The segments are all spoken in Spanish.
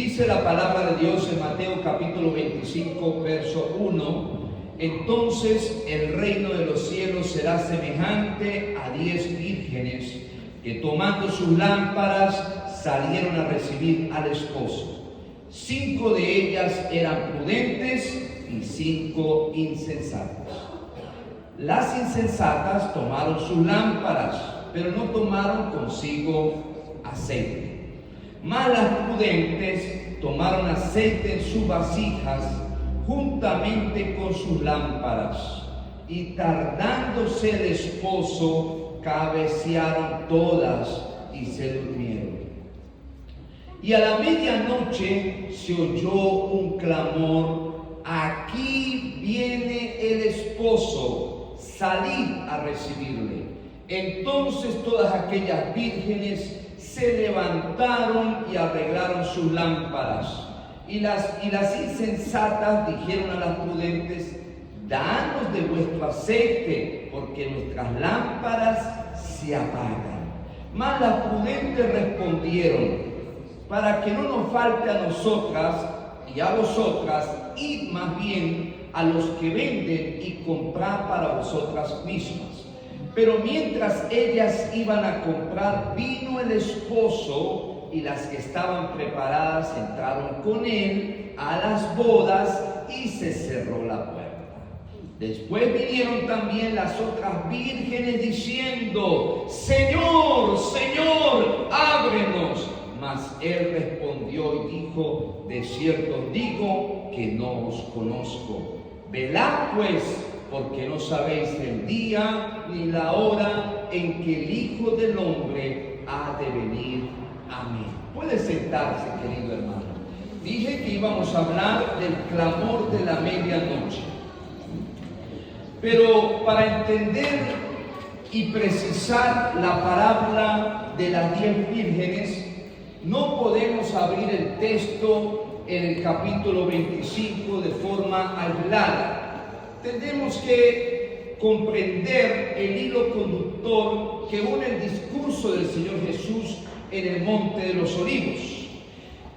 Dice la palabra de Dios en Mateo capítulo 25, verso 1: entonces el reino de los cielos será semejante a 10 vírgenes que tomando sus lámparas salieron a recibir al esposo. 5 de ellas eran prudentes y 5 insensatas. Las insensatas tomaron sus lámparas, pero no tomaron consigo aceite. Mas las prudentes tomaron aceite en sus vasijas juntamente con sus lámparas, y tardándose el esposo, cabecearon todas y se durmieron. Y a la medianoche se oyó un clamor: aquí viene el esposo, salid a recibirle. Entonces todas aquellas vírgenes se levantaron y arreglaron sus lámparas. Y las insensatas dijeron a las prudentes: danos de vuestro aceite, porque nuestras lámparas se apagan. Mas las prudentes respondieron: para que no nos falte a nosotras y a vosotras, id más bien a los que venden y comprad para vosotras mismas. Pero mientras ellas iban a comprar, vino el esposo, y las que estaban preparadas entraron con él a las bodas, y se cerró la puerta. Después vinieron también las otras vírgenes diciendo: Señor, Señor, ábrenos. Mas él respondió y dijo: de cierto os digo que no os conozco. Velad pues, porque no sabéis el día ni la hora en que el Hijo del Hombre ha de venir. Amén. Puede sentarse, querido hermano. Dije que íbamos a hablar del clamor de la medianoche. Pero para entender y precisar la parábola de las 10 vírgenes, no podemos abrir el texto en el capítulo 25 de forma aislada. Tenemos que comprender el hilo conductor que une el discurso del Señor Jesús en el Monte de los Olivos.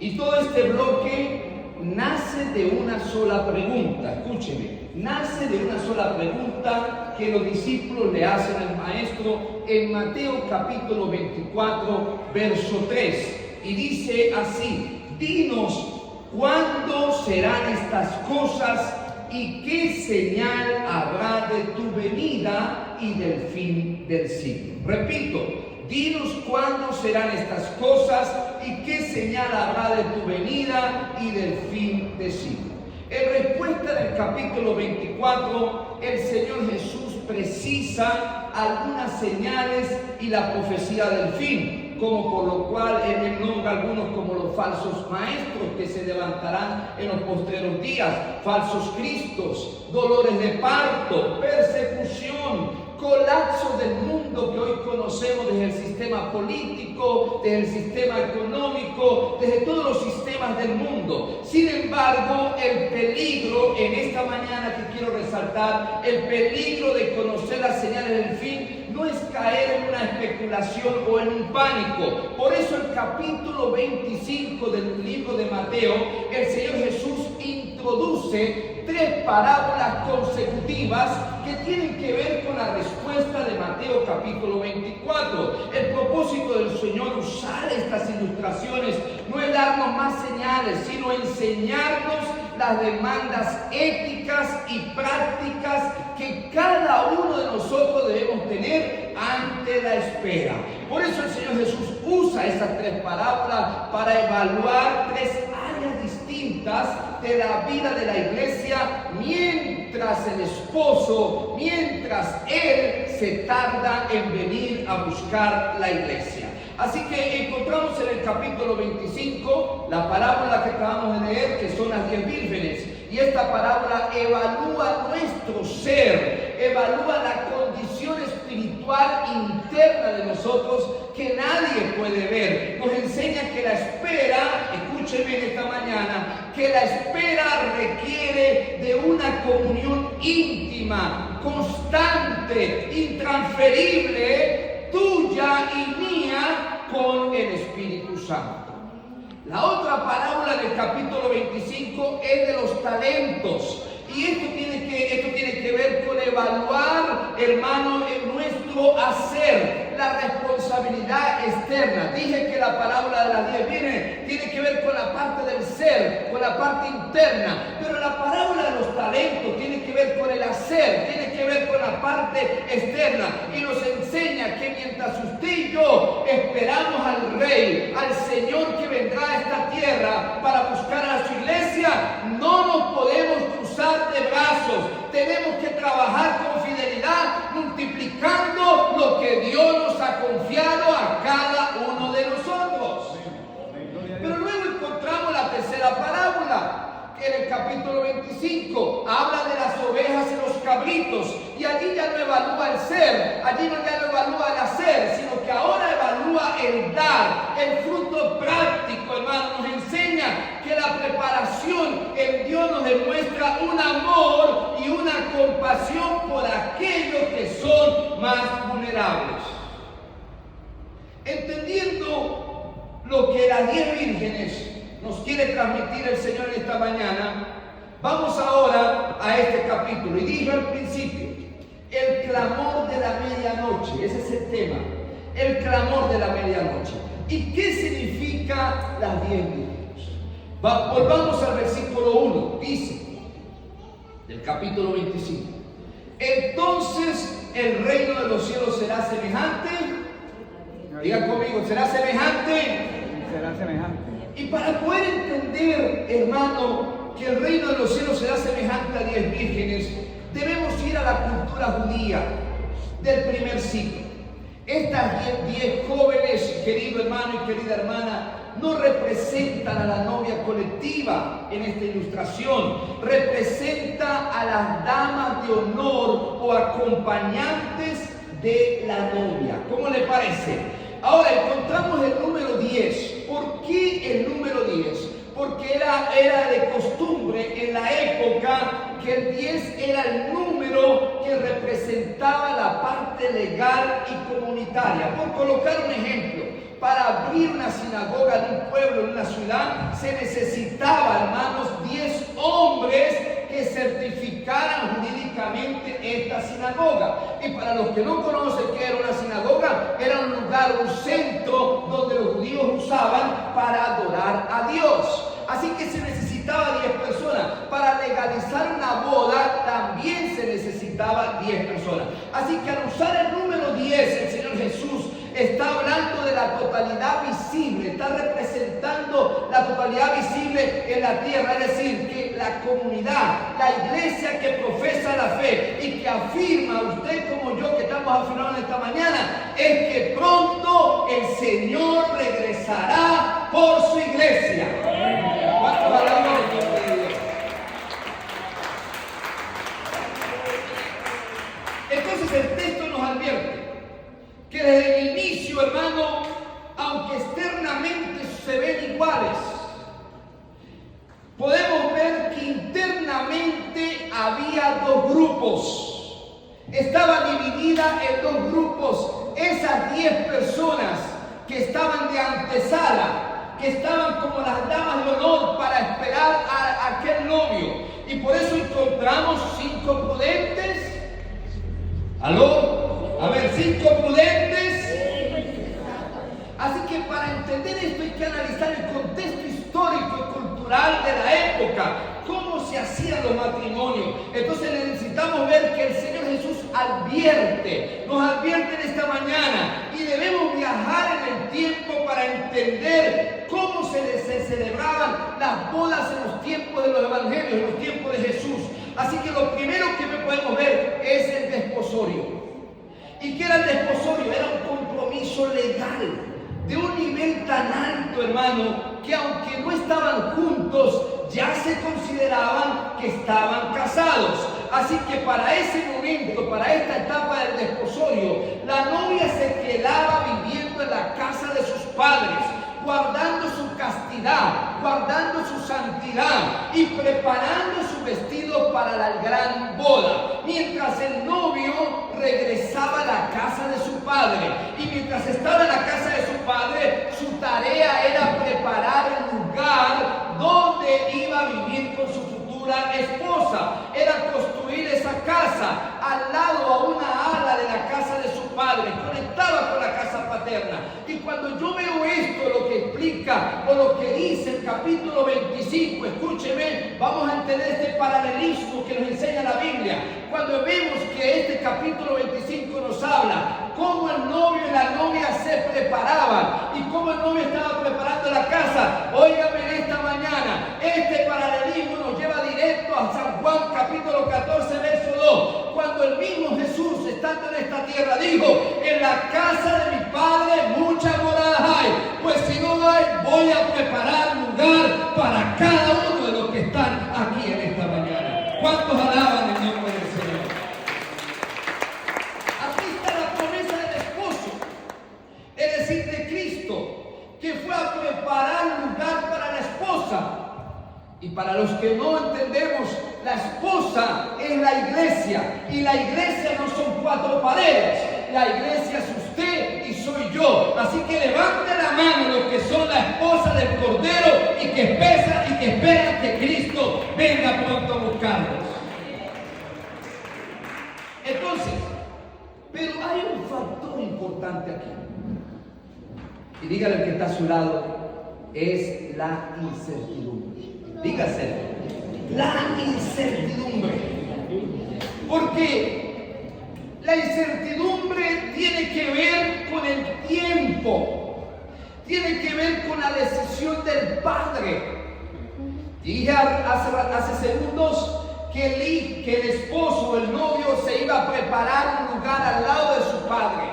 Y todo este bloque nace de una sola pregunta. Escúcheme, nace de una sola pregunta que los discípulos le hacen al Maestro en Mateo capítulo 24, verso 3. Y dice así: dinos, ¿cuándo serán estas cosas? ¿Y qué señal habrá de tu venida y del fin del siglo? Repito, dinos cuándo serán estas cosas y qué señal habrá de tu venida y del fin del siglo. En respuesta del capítulo 24, el Señor Jesús precisa algunas señales y la profecía del fin, como por lo cual él nombra algunos como los falsos maestros que se levantarán en los postreros días, falsos cristos, dolores de parto, persecución, colapso del mundo que hoy conocemos, desde el sistema político, desde el sistema económico, desde todos los sistemas del mundo. Sin embargo, el peligro en esta mañana que quiero resaltar, el peligro de conocer las señales del fin, no es caer en una especulación o en un pánico. Por eso el capítulo 25 del libro de Mateo, el Señor Jesús introduce 3 parábolas consecutivas que tienen que ver con la respuesta de Mateo capítulo 24. El propósito del Señor usar estas ilustraciones no es darnos más señales, sino enseñarnos las demandas éticas y prácticas que cada uno de nosotros debemos tener ante la espera. Por eso el Señor Jesús usa esas 3 parábolas para evaluar 3 áreas distintas de la vida de la iglesia mientras el esposo, mientras él se tarda en venir a buscar la iglesia. Así que encontramos en el capítulo 25 la parábola que acabamos de leer, que son las 10 vírgenes. Y esta parábola evalúa nuestro ser, evalúa la condición espiritual interna de nosotros que nadie puede ver. Nos enseña que la espera, escúcheme en esta mañana, que la espera requiere de una comunión íntima, constante, intransferible, tuya y mía con el Espíritu Santo. La otra parábola del capítulo 25 es de los talentos. Y esto tiene que ver con evaluar, hermano, en nuestro hacer, la responsabilidad externa. Dije que la parábola de las 10 tiene que ver con la parte del ser, con la parte interna. Pero la parábola de los talentos tiene que ver con el hacer, tiene que ver con la parte externa. Y nos enseña que mientras usted y yo esperamos al Rey, al Señor que vendrá a esta tierra para buscar a su iglesia, no nos podemos cruzar de brazos. Tenemos que trabajar con fidelidad, multiplicando lo que Dios nos ha confiado a cada uno de nosotros. Pero luego encontramos la tercera parábola, que en el capítulo 25 habla de las ovejas y los cabritos, y allí ya no evalúa el ser, allí ya no evalúa el hacer, sino que ahora evalúa el dar, el fruto práctico, hermano. Nos enseña que la preparación en Dios nos demuestra un amor y una compasión por aquellos que son más vulnerables. Entendiendo lo que las 10 vírgenes nos quiere transmitir el Señor esta mañana, vamos ahora a este capítulo. Y dije al principio, el clamor de la medianoche, ese es el tema, el clamor de la medianoche. ¿Y qué significa las 10 vírgenes? Volvamos al versículo 1, dice, del capítulo 25. Entonces el reino de los cielos será semejante, diga conmigo, será semejante. Será semejante. Y para poder entender, hermano, que el reino de los cielos será semejante a 10 vírgenes, debemos ir a la cultura judía del primer siglo. Estas 10 jóvenes, querido hermano y querida hermana, no representan a la novia colectiva en esta ilustración, representa a las damas de honor o acompañantes de la novia. ¿Cómo le parece? Ahora encontramos el número 10. ¿Por qué el número 10? Porque era de costumbre en la época que el 10 era el número que representaba la parte legal y comunitaria. Por colocar un ejemplo, para abrir una sinagoga de un pueblo, en una ciudad, se necesitaba, hermanos, 10 hombres que certificaran jurídicamente esta sinagoga. Y para los que no conocen qué era una sinagoga, era un lugar, un centro donde los judíos usaban para adorar a Dios. Así que se necesitaba 10 personas. Para legalizar una boda también se necesitaba 10 personas. Así que al usar el número 10, el Señor Jesús está hablando de la totalidad visible, está representando la totalidad visible en la tierra, es decir, que la comunidad, la iglesia que profesa la fe y que afirma, usted como yo que estamos afirmando esta mañana, es que pronto el Señor regresará por su iglesia. ¿Cuántos hablamos de Dios? Entonces el texto nos advierte que desde el inicio, hermano, aunque externamente se ven iguales, podemos ver que internamente había dos grupos. Estaba dividida en dos grupos esas 10 personas que estaban de antesala, que estaban como las damas de honor para esperar a aquel novio. Y por eso encontramos 5 prudentes. ¿Aló? A ver, 5 prudentes. Así que para entender esto hay que analizar el contexto histórico y cultural de la época, cómo se hacían los matrimonios. Entonces necesitamos ver que el Señor Jesús nos advierte en esta mañana, y debemos viajar en el tiempo para entender cómo se celebraban las bodas en los tiempos de los evangelios, en los tiempos de Jesús. Así que lo primero que podemos ver es el desposorio. ¿Y qué era el desposorio? Era un compromiso legal de un nivel tan alto, hermano, que aunque no estaban juntos, ya se consideraban que estaban casados. Así que para ese momento, para esta etapa del desposorio, la novia se quedaba viviendo en la casa de sus padres, guardando su castidad, guardando su santidad y preparando su vestido para la gran boda, mientras el novio regresaba a la casa de su padre. Y mientras estaba en la casa de su padre, su tarea era preparar el lugar donde con su futura esposa. Era construir esa casa al lado a una ala de la casa de su padre, conectaba con la casa paterna. Y cuando yo veo esto, lo que explica o lo que dice el capítulo 25, escúcheme, vamos a entender este paralelismo que nos enseña la Biblia. Cuando vemos que este capítulo 25 nos habla cómo el novio y la novia se preparaban y cómo el novio estaba preparando la casa. Óigame en esta mañana, este paralelismo nos lleva directo a San Juan capítulo 14 verso 2, cuando el mismo Jesús, estando en esta tierra, dijo: en la casa de mi Padre muchas moradas hay, pues si no hay, voy a preparar lugar para cada uno de los que están aquí en esta mañana. ¿Cuántos alaban el nombre del Señor? Aquí está la promesa del esposo, es decir, de Cristo, que fue a preparar lugar para la esposa. Y para los que no entendemos, la esposa es la iglesia, y la iglesia no son cuatro paredes, la iglesia es usted y soy yo. Así que levante la mano los que son la esposa del Cordero y que esperan que Cristo venga pronto a buscarlos. Entonces, pero hay un factor importante aquí, y dígale al que está a su lado, es la incertidumbre. Dígase, la incertidumbre. Porque la incertidumbre tiene que ver con el tiempo, tiene que ver con la decisión del padre. Dije hace segundos que el esposo, el novio, se iba a preparar un lugar al lado de su padre.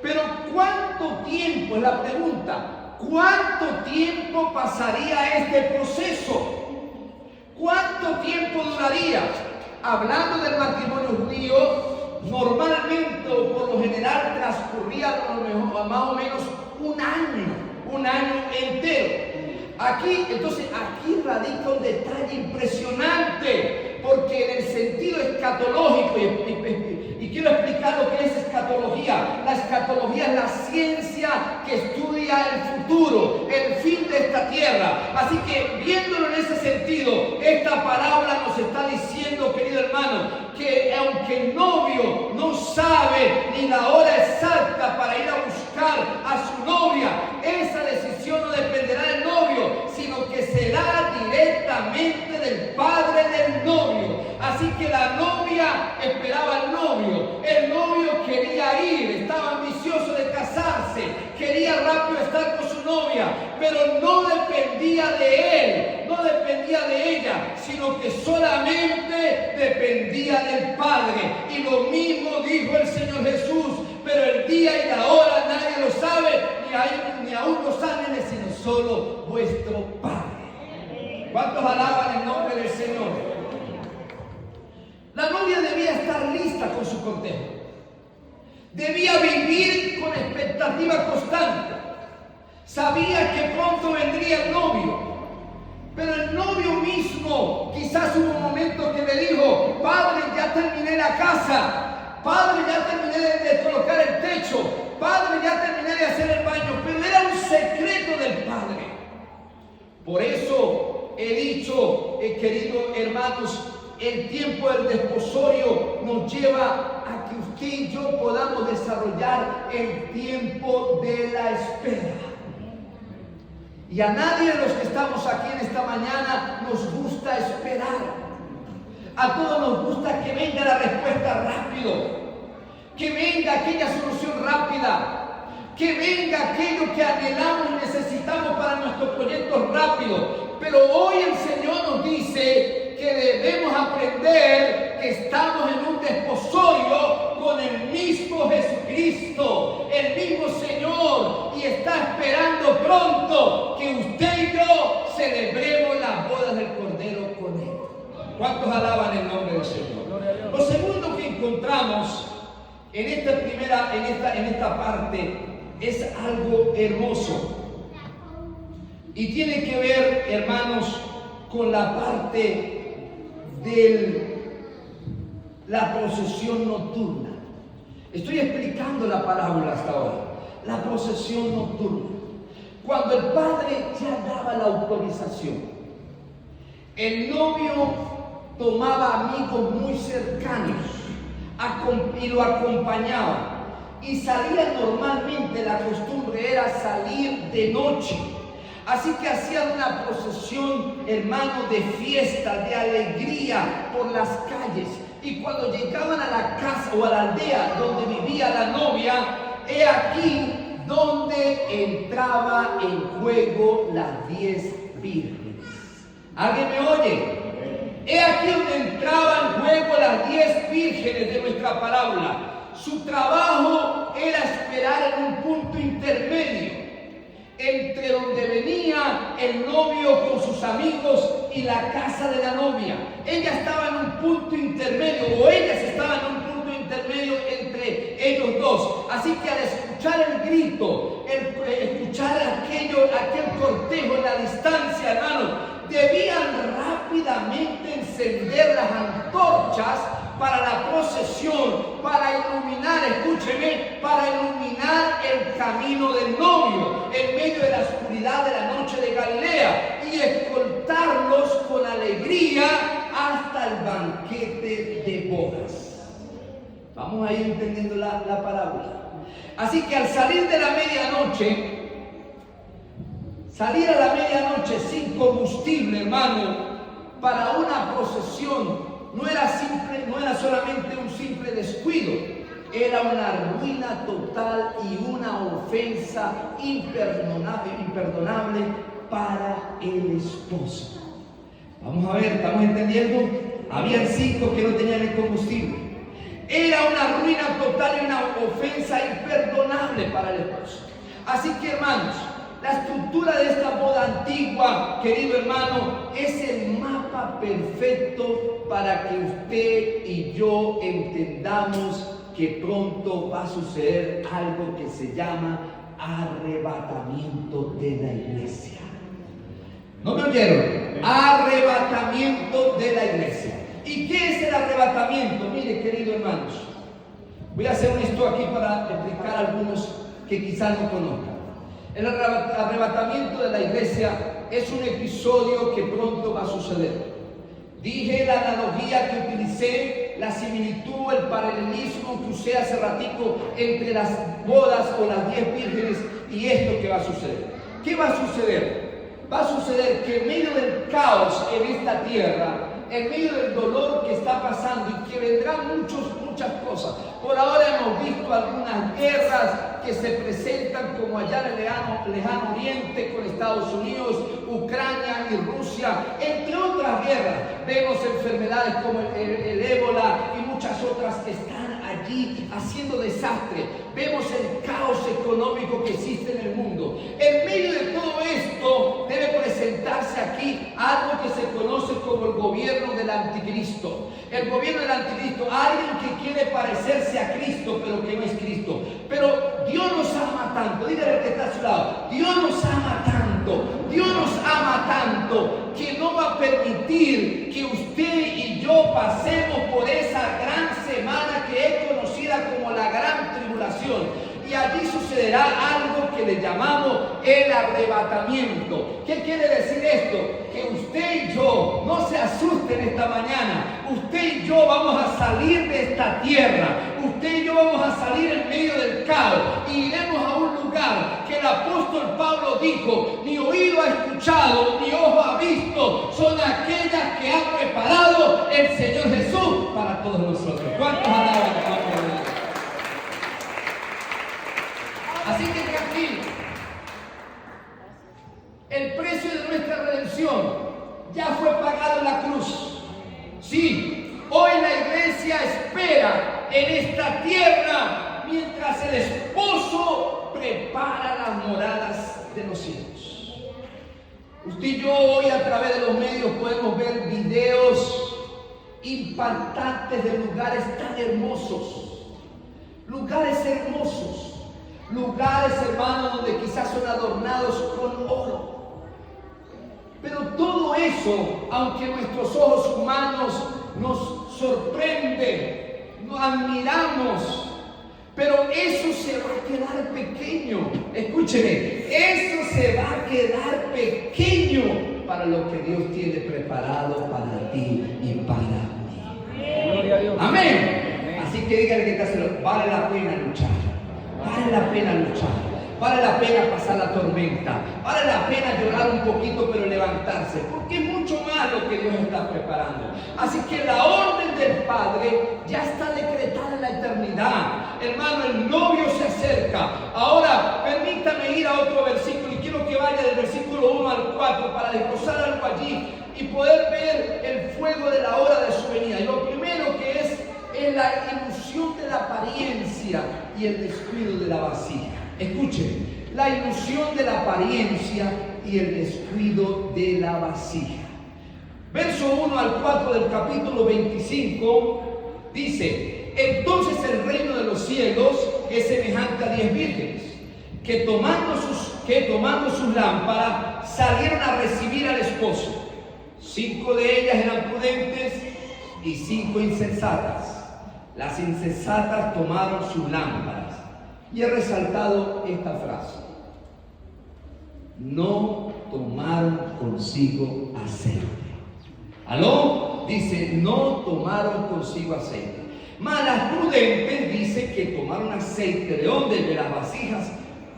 Pero ¿cuánto tiempo? Es la pregunta. ¿Cuánto tiempo pasaría este proceso? ¿Cuánto tiempo duraría? Hablando del matrimonio judío, normalmente o por lo general transcurría más o menos un año entero. Aquí radica un detalle impresionante, porque en el sentido escatológico, y quiero explicar lo que es escatología. La escatología es la ciencia que estudia el futuro, el fin de esta tierra. Así que, viéndolo en ese sentido, esta parábola nos está diciendo, querido hermano, que aunque el novio no sabe ni la hora exacta para ir a buscar a su novia, esa decisión no dependerá del novio, sino que será directamente del padre del novio. Así que la novia esperaba al novio, el novio quería ir, estaba ambicioso de casarse, quería rápido estar con su novia, pero no dependía de él, no dependía de ella, sino que solamente dependía del Padre. Y lo mismo dijo el Señor Jesús: pero el día y la hora nadie lo sabe, ni aún los ángeles, sino solo vuestro Padre. ¿Cuántos alaban el nombre del Señor? La novia debía estar lista con su cortejo, debía vivir con expectativa constante, sabía que pronto vendría el novio, pero el novio mismo quizás hubo un momento que le dijo: padre, ya terminé la casa, padre, ya terminé de colocar el techo, padre, ya terminé de hacer el baño, pero era un secreto del padre. Por eso he dicho, queridos hermanos, el tiempo del desposorio nos lleva a que usted y yo podamos desarrollar el tiempo de la espera. Y a nadie de los que estamos aquí en esta mañana nos gusta esperar. A todos nos gusta que venga la respuesta rápido, que venga aquella solución rápida, que venga aquello que anhelamos y necesitamos para nuestros proyectos rápidos. Pero hoy el Señor nos dice que debemos aprender que estamos en un desposorio con el mismo Jesucristo, el mismo Señor, y está esperando pronto que usted y yo celebremos las bodas del Cordero con Él. ¿Cuántos alaban el nombre del Señor? Lo segundo que encontramos en esta parte es algo hermoso, y tiene que ver, hermanos, con la parte de la procesión nocturna. Estoy explicando la parábola hasta ahora. La procesión nocturna. Cuando el padre ya daba la autorización, El novio tomaba amigos muy cercanos y lo acompañaba. Y salía normalmente, la costumbre era salir de noche. Así que hacían una procesión, hermano, de fiesta, de alegría por las calles. Y cuando llegaban a la casa o a la aldea donde vivía la novia, he aquí donde entraba en juego las 10 vírgenes. ¿Alguien me oye? He aquí donde entraban en juego las 10 vírgenes de nuestra parábola. Su trabajo era esperar en un punto intermedio entre donde venía el novio con sus amigos y la casa de la novia. Ella estaba en un punto intermedio, o ellas estaban en un punto intermedio entre ellos dos. Así que al escuchar el grito, escuchar aquel cortejo en la distancia, hermano, debían rápidamente encender las antorchas para la procesión, para iluminar, escúcheme, para iluminar el camino del novio en medio de la oscuridad de la noche de Galilea y escoltarlos con alegría hasta el banquete de bodas. Vamos a ir entendiendo la parábola. Así que al salir de la medianoche, salir a la medianoche sin combustible, hermano, para una procesión, no era solamente un simple descuido, era una ruina total y una ofensa imperdonable para el esposo. Vamos a ver, ¿estamos entendiendo? Habían 5 que no tenían el combustible. Era una ruina total y una ofensa imperdonable para el esposo. Así que, hermanos, la estructura de esta boda antigua, querido hermano, es el mapa perfecto para que usted y yo entendamos que pronto va a suceder algo que se llama arrebatamiento de la iglesia. ¿No me oyeron? Arrebatamiento de la iglesia. ¿Y qué es el arrebatamiento? Mire, queridos hermanos, voy a hacer esto aquí para explicar a algunos que quizás no conozcan. El arrebatamiento de la iglesia es un episodio que pronto va a suceder. Dije la analogía que utilicé, la similitud, el paralelismo que usé hace ratico entre las bodas o las 10 vírgenes y esto que va a suceder. ¿Qué va a suceder? Va a suceder que en medio del caos en esta tierra, en medio del dolor que está pasando y que vendrán muchas cosas. Por ahora hemos visto algunas guerras que se presentan como allá en el lejano oriente con Estados Unidos, Ucrania y Rusia, entre otras guerras. Vemos enfermedades como el ébola y muchas otras que están allí haciendo desastre. Vemos el caos económico que existe en el mundo. En medio de todo esto debe presentarse aquí algo que se conoce como el gobierno del anticristo. El gobierno del anticristo, alguien que quiere parecerse a Cristo pero que no es Cristo. Pero Dios nos ama tanto, dígale al que está a su lado, Dios nos ama tanto, Dios nos ama tanto que no va a permitir que usted y yo pasemos por esa gran semana que es conocida como la gran tribulación. Y allí sucederá algo que le llamamos el arrebatamiento. ¿Qué quiere decir esto? Que usted y yo, no se asusten esta mañana, usted y yo vamos a salir de esta tierra, usted y yo vamos a salir en medio del caos y iremos a un lugar que el apóstol Pablo dijo, ni oído ha escuchado, ni ojo ha visto, son aquellas que ha preparado el Señor Jesús para todos nosotros. ¿Cuántos alaban el nombre de Dios? Así que tranquilo, el precio de nuestra redención ya fue pagado en la cruz. Sí, hoy la iglesia espera en esta tierra mientras el esposo prepara las moradas de los cielos. Usted y yo hoy a través de los medios podemos ver videos impactantes de lugares tan hermosos, lugares hermosos. Lugares, hermanos, donde quizás son adornados con oro. Pero todo eso, aunque nuestros ojos humanos nos sorprende, nos admiramos, pero eso se va a quedar pequeño. Escúcheme, eso se va a quedar pequeño para lo que Dios tiene preparado para ti y para mí. Gloria a Dios. Amén. Así que dígale que te vale la pena luchar. Vale la pena luchar. Vale la pena pasar la tormenta. Vale la pena llorar un poquito, pero levantarse. Porque es mucho más lo que Dios está preparando. Así que la orden del Padre ya está decretada en la eternidad. Hermano, el novio se acerca. Ahora, permítame ir a otro versículo. Y quiero que vaya del versículo 1 al 4 para desglosar algo allí y poder ver el fuego de la hora de su venida. Y lo primero que es la ilusión de la apariencia y el descuido de la vasija. Escuchen, la ilusión de la apariencia y el descuido de la vasija. Verso 1 al 4 del capítulo 25 dice: entonces el reino de los cielos es semejante a 10 vírgenes que tomando sus lámparas salieron a recibir al esposo. 5 de ellas eran prudentes y 5 insensatas. Las insensatas tomaron sus lámparas. Y he resaltado esta frase: no tomaron consigo aceite. ¿Aló? Dice, no tomaron consigo aceite. Mas las prudentes dice que tomaron aceite. ¿De dónde? De las vasijas,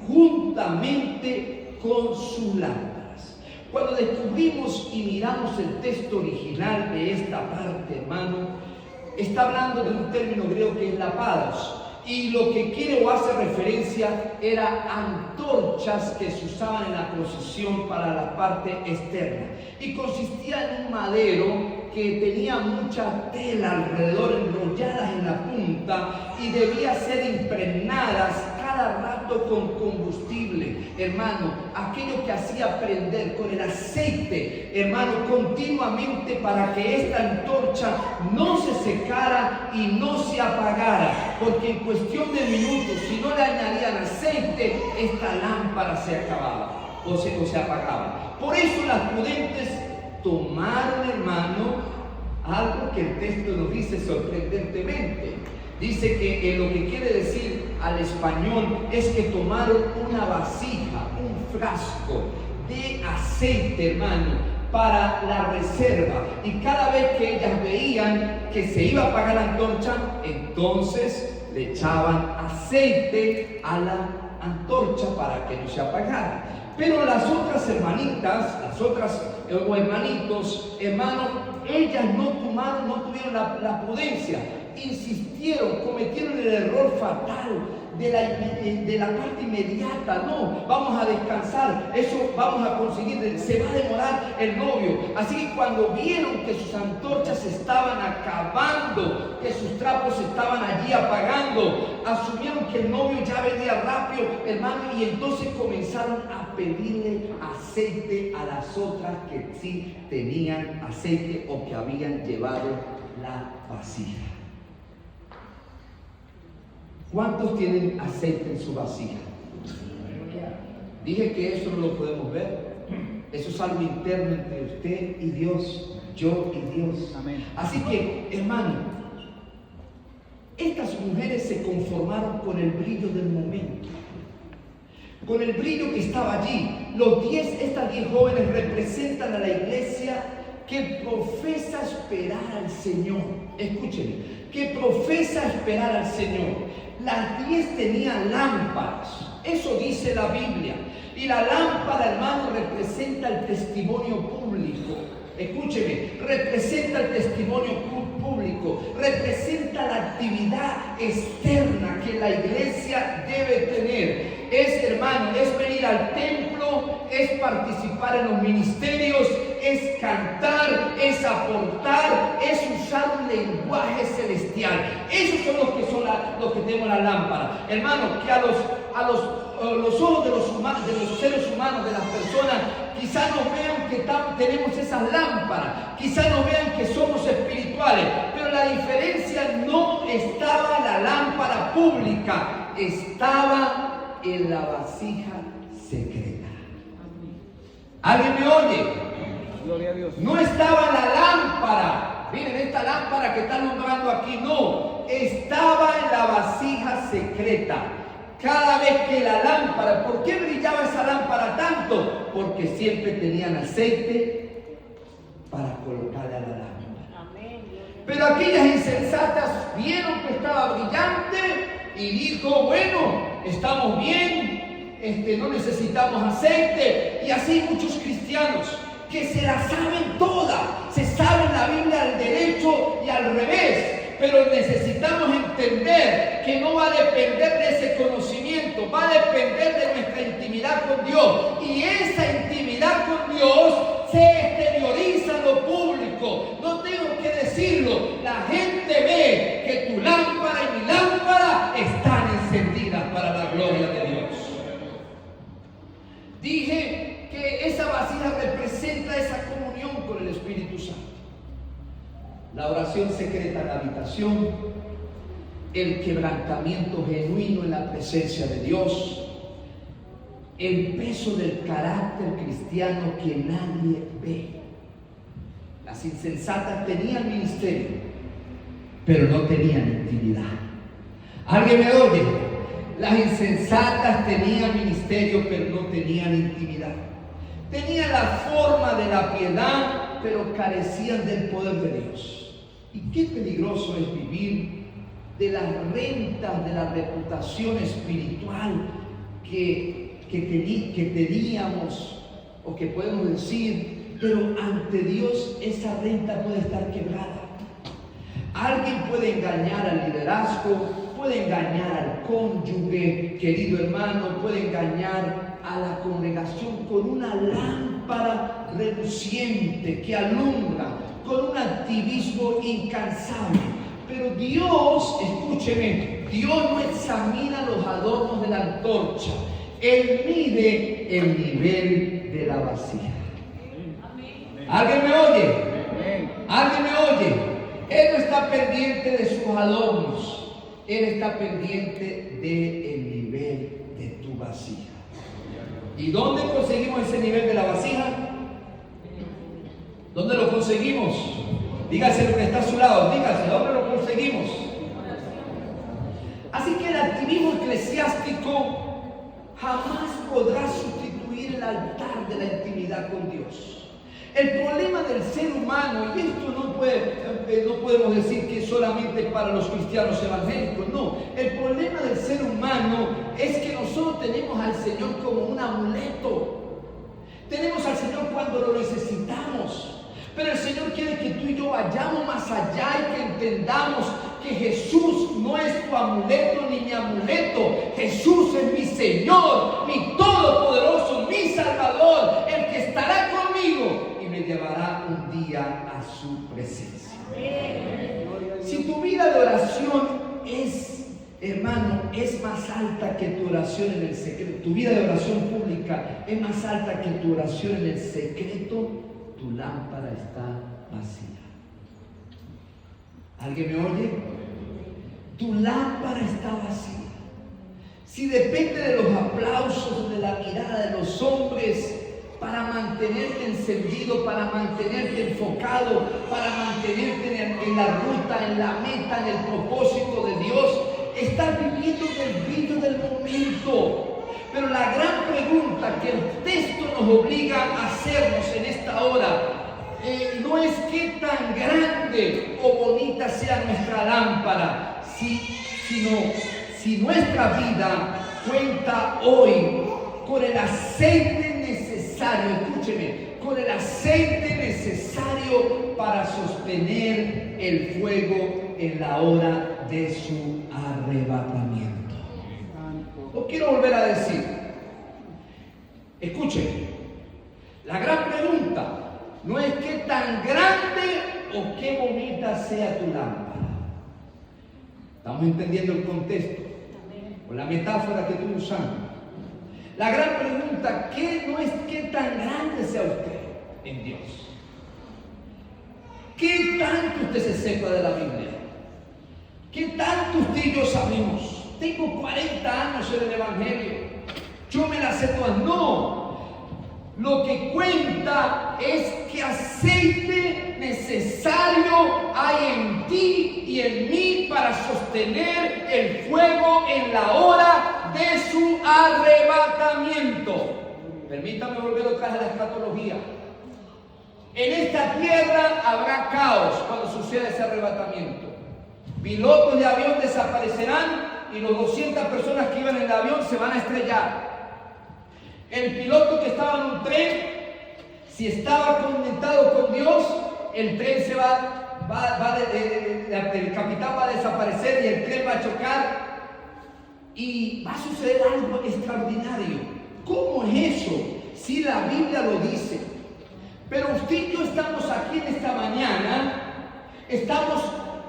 juntamente con sus lámparas. Cuando descubrimos y miramos el texto original de esta parte, hermano, está hablando de un término griego que es lapados. Y lo que quiere o hace referencia era antorchas que se usaban en la procesión para la parte externa. Y consistía en un madero que tenía mucha tela alrededor, enrolladas en la punta, y debía ser impregnadas cada rato con combustible, hermano, aquello que hacía prender con el aceite, hermano, continuamente, para que esta antorcha no se secara y no se apagara, porque en cuestión de minutos, si no le añadían aceite, esta lámpara se acababa o se apagaba. Por eso las prudentes tomaron, hermano, algo que el texto nos dice sorprendentemente. Dice que lo que quiere decir al español es que tomaron una vasija, un frasco de aceite, hermano, para la reserva. Y cada vez que ellas veían que se iba a apagar la antorcha, entonces le echaban aceite a la antorcha para que no se apagara. Pero las otras hermanitas, o hermanitos, hermanos, ellas no tuvieron la prudencia. Insistieron, cometieron el error fatal de la parte inmediata. No, vamos a descansar, eso vamos a conseguir, se va a demorar el novio. Así que cuando vieron que sus antorchas se estaban acabando, que sus trapos se estaban allí apagando, asumieron que el novio ya venía rápido, hermano, y entonces comenzaron a pedirle aceite a las otras que sí tenían aceite o que habían llevado la vasija. ¿Cuántos tienen aceite en su vasija? Dije que eso no lo podemos ver. Eso es algo interno entre usted y Dios, yo y Dios. Amén. Así que, hermano, estas mujeres se conformaron con el brillo del momento, con el brillo que estaba allí. Estas 10 jóvenes representan a la iglesia que profesa esperar al Señor. Escúchenme, que profesa esperar al Señor. Las 10 tenían lámparas, eso dice la Biblia. Y la lámpara, hermano, representa el testimonio público. Escúcheme, representa el testimonio público, representa la actividad externa que la iglesia debe tener. Es, hermano, es venir al templo, es participar en los ministerios, es cantar, es aportar, es usar un lenguaje celestial. Esos son los que tenemos la lámpara. Hermano, que a los ojos de los humanos, de los seres humanos, de las personas, quizás nos vean que tenemos esas lámparas, quizás nos vean que somos espirituales, pero la diferencia no estaba en la lámpara pública, estaba en la vasija secreta. ¿Alguien me oye? Gloria a Dios. No estaba en la lámpara. Miren, esta lámpara que está alumbrando aquí, no, estaba en la vasija secreta. Cada vez que la lámpara, ¿por qué brillaba esa lámpara tanto? Porque siempre tenían aceite aquellas insensatas vieron que estaba brillante y dijo, bueno, estamos bien, no necesitamos aceite. Y así muchos cristianos que se la saben toda, se saben la Biblia al derecho y al revés. Pero necesitamos entender que no va a depender de ese conocimiento, va a depender de nuestra intimidad con Dios. Y esa intimidad con Dios se exterioriza en lo público. No tengo que decirlo, la gente ve que tu lámpara y mi lámpara están encendidas para la gloria de Dios. Dije que esa vasija representa esa comunión con el Espíritu Santo. La oración secreta en la habitación, el quebrantamiento genuino en la presencia de Dios, el peso del carácter cristiano que nadie ve. Las insensatas tenían ministerio, pero no tenían intimidad. ¿Alguien me oye? Las insensatas tenían ministerio, pero no tenían intimidad. Tenían la forma de la piedad, pero carecían del poder de Dios. Y qué peligroso es vivir de las rentas de la reputación espiritual que teníamos, o que podemos decir, pero ante Dios esa renta puede estar quebrada. Alguien puede engañar al liderazgo, puede engañar al cónyuge, querido hermano, puede engañar a la congregación con una lámpara reluciente que alumbra, con un activismo incansable. Pero Dios, escúcheme, Dios no examina los adornos de la antorcha. Él mide el nivel de la vasija. ¿Alguien me oye? ¿Alguien me oye? Él no está pendiente de sus adornos. Él está pendiente del nivel de tu vasija. ¿Y dónde conseguimos ese nivel de la vasija? ¿Dónde lo conseguimos? Dígase lo que está a su lado, dígase, ¿dónde lo conseguimos? Así que el activismo eclesiástico jamás podrá sustituir el altar de la intimidad con Dios. El problema del ser humano, y esto no podemos decir que es solamente para los cristianos evangélicos, no. El problema del ser humano es que nosotros tenemos al Señor como un amuleto. Tenemos al Señor cuando lo necesitamos. Pero el Señor quiere que tú y yo vayamos más allá y que entendamos que Jesús no es tu amuleto ni mi amuleto. Jesús es mi Señor, mi Todopoderoso, mi Salvador, el que estará conmigo y me llevará un día a su presencia. Si tu vida de oración hermano, es más alta que tu oración en el secreto, tu vida de oración pública es más alta que tu oración en el secreto, tu lámpara está vacía. ¿Alguien me oye? Tu lámpara está vacía. Si depende de los aplausos, de la mirada de los hombres para mantenerte encendido, para mantenerte enfocado, para mantenerte en la ruta, en la meta, en el propósito de Dios, estás viviendo del brillo del momento. Pero la gran pregunta que el texto nos obliga a hacernos en esta hora no es qué tan grande o bonita sea nuestra lámpara, sino si nuestra vida cuenta hoy con el aceite necesario, escúcheme, con el aceite necesario para sostener el fuego en la hora de su arrebatamiento. Lo quiero volver a decir. Escuchen, la gran pregunta no es qué tan grande o qué bonita sea tu lámpara. Estamos entendiendo el contexto o la metáfora que estoy usando. La gran pregunta no es qué tan grande sea usted en Dios. ¿Qué tanto usted se sepa de la Biblia? ¿Qué tanto usted y yo sabemos? Tengo 40 años en el Evangelio. Yo me la sé todas. No. Lo que cuenta es qué aceite necesario hay en ti y en mí para sostener el fuego en la hora de su arrebatamiento. Permítame volver otra vez a la escatología. En esta tierra habrá caos cuando suceda ese arrebatamiento. Pilotos de avión desaparecerán y los 200 personas que iban en el avión se van a estrellar. El piloto que estaba en un tren, si estaba conectado con Dios, el tren se el capitán va a desaparecer y el tren va a chocar y va a suceder algo extraordinario. ¿Cómo es eso? Si la Biblia lo dice. Pero usted y yo estamos aquí en esta mañana, estamos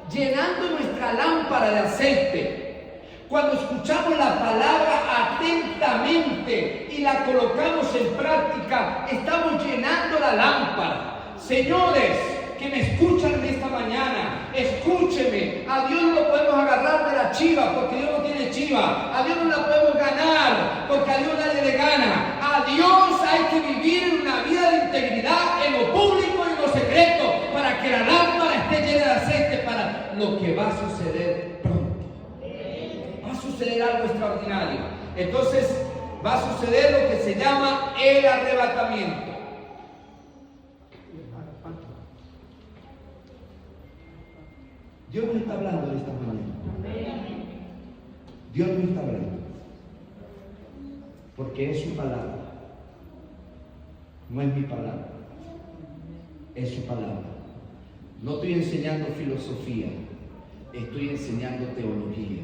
llenando nuestra lámpara de aceite. Cuando escuchamos la palabra atentamente y la colocamos en práctica, estamos llenando la lámpara. Señores que me escuchan en esta mañana, escúcheme. A Dios no lo podemos agarrar de la chiva porque Dios no tiene chiva. A Dios no la podemos ganar porque a Dios nadie le gana. A Dios hay que vivir en una vida de integridad en lo público y en lo secreto para que la lámpara esté llena de aceite para lo que va a suceder pronto. Va a suceder algo extraordinario. Entonces va a suceder lo que se llama el arrebatamiento. Dios nos está hablando de esta mañana. Dios nos está hablando. Porque es su palabra. No es mi palabra. Es su palabra. No estoy enseñando filosofía. Estoy enseñando teología.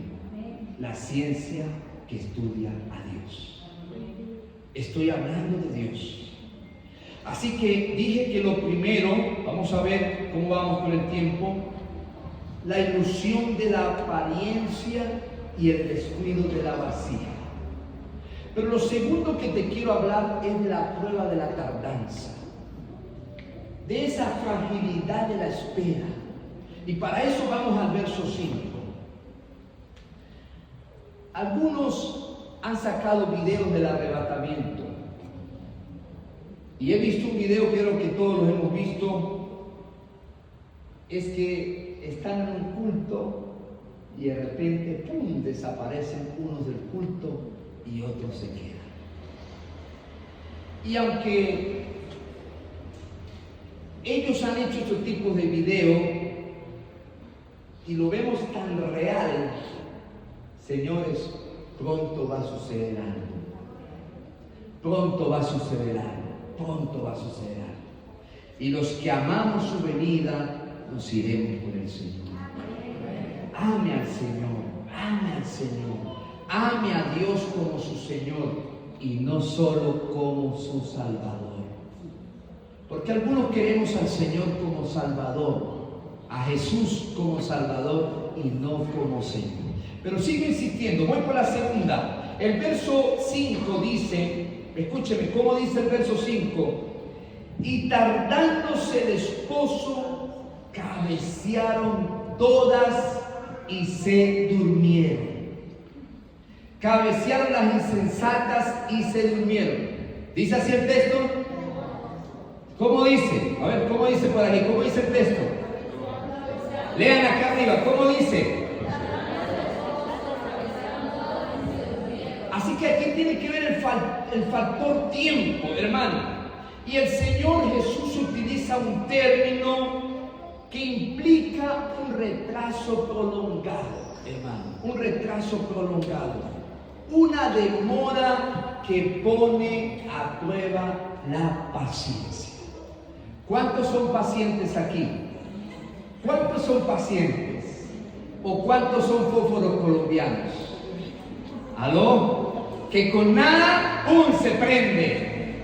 La ciencia que estudia a Dios. Estoy hablando de Dios. Así que dije que lo primero, vamos a ver cómo vamos con el tiempo, la ilusión de la apariencia y el descuido de la vasija. Pero lo segundo que te quiero hablar es de la prueba de la tardanza, de esa fragilidad de la espera. Y para eso vamos al verso 5. Algunos han sacado videos del arrebatamiento. Y he visto un video, creo que todos los hemos visto, es que están en un culto y de repente, ¡pum!, desaparecen unos del culto y otros se quedan. Y aunque ellos han hecho estos tipos de video y lo vemos tan real, señores, pronto va a suceder algo. Pronto va a suceder algo. Pronto va a suceder algo. Y los que amamos su venida, nos iremos por el Señor. Ame al Señor, ame al Señor, ame a Dios como su Señor y no solo como su Salvador. Porque algunos queremos al Señor como Salvador, a Jesús como Salvador y no como Señor. Pero sigo insistiendo, voy por la segunda. El verso 5 dice, escúcheme, ¿cómo dice el verso 5? Y tardándose el esposo, cabecearon todas y se durmieron. Cabecearon las insensatas y se durmieron. ¿Dice así el texto? ¿Cómo dice? A ver, ¿cómo dice por aquí? ¿Cómo dice el texto? Lean acá arriba, ¿cómo dice? Así que aquí tiene que ver el factor tiempo, hermano. Y el Señor Jesús utiliza un término que implica un retraso prolongado, hermano. Un retraso prolongado. Una demora que pone a prueba la paciencia. ¿Cuántos son pacientes aquí? ¿Cuántos son pacientes? ¿O cuántos son fósforos colombianos? ¿Aló? Que con nada, ¡pum!, se prende.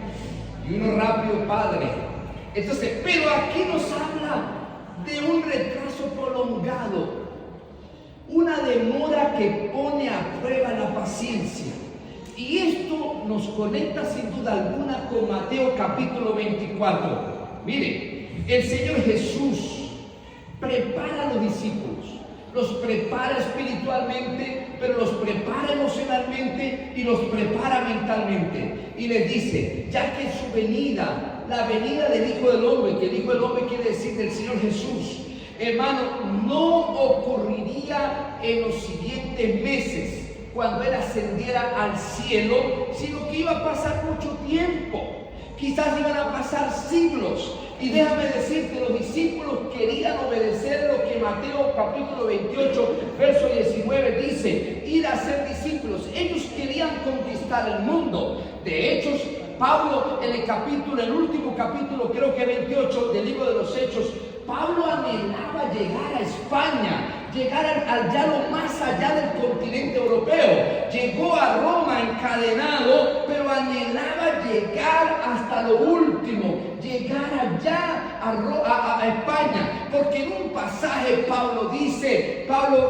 Y uno rápido, padre. Entonces, pero aquí nos habla de un retraso prolongado. Una demora que pone a prueba la paciencia. Y esto nos conecta sin duda alguna con Mateo capítulo 24. Mire, el Señor Jesús prepara a los discípulos, los prepara espiritualmente, pero los prepara emocionalmente y los prepara mentalmente. Y les dice, ya que su venida, la venida del Hijo del Hombre, que el Hijo del Hombre quiere decir del Señor Jesús, hermano, no ocurriría en los siguientes meses, cuando Él ascendiera al cielo, sino que iba a pasar mucho tiempo. Quizás iban a pasar siglos. Y déjame decirte, los discípulos querían obedecer lo que Mateo capítulo 28, verso 19 dice, ir a ser discípulos. Ellos querían conquistar el mundo. De hecho, Pablo en el último capítulo, creo que 28 del libro de los Hechos, Pablo anhelaba llegar a España, llegar allá lo más allá del continente europeo. Llegó a Roma encadenado, pero anhelaba llegar hasta lo último, llegar allá a España, porque en un pasaje Pablo dice,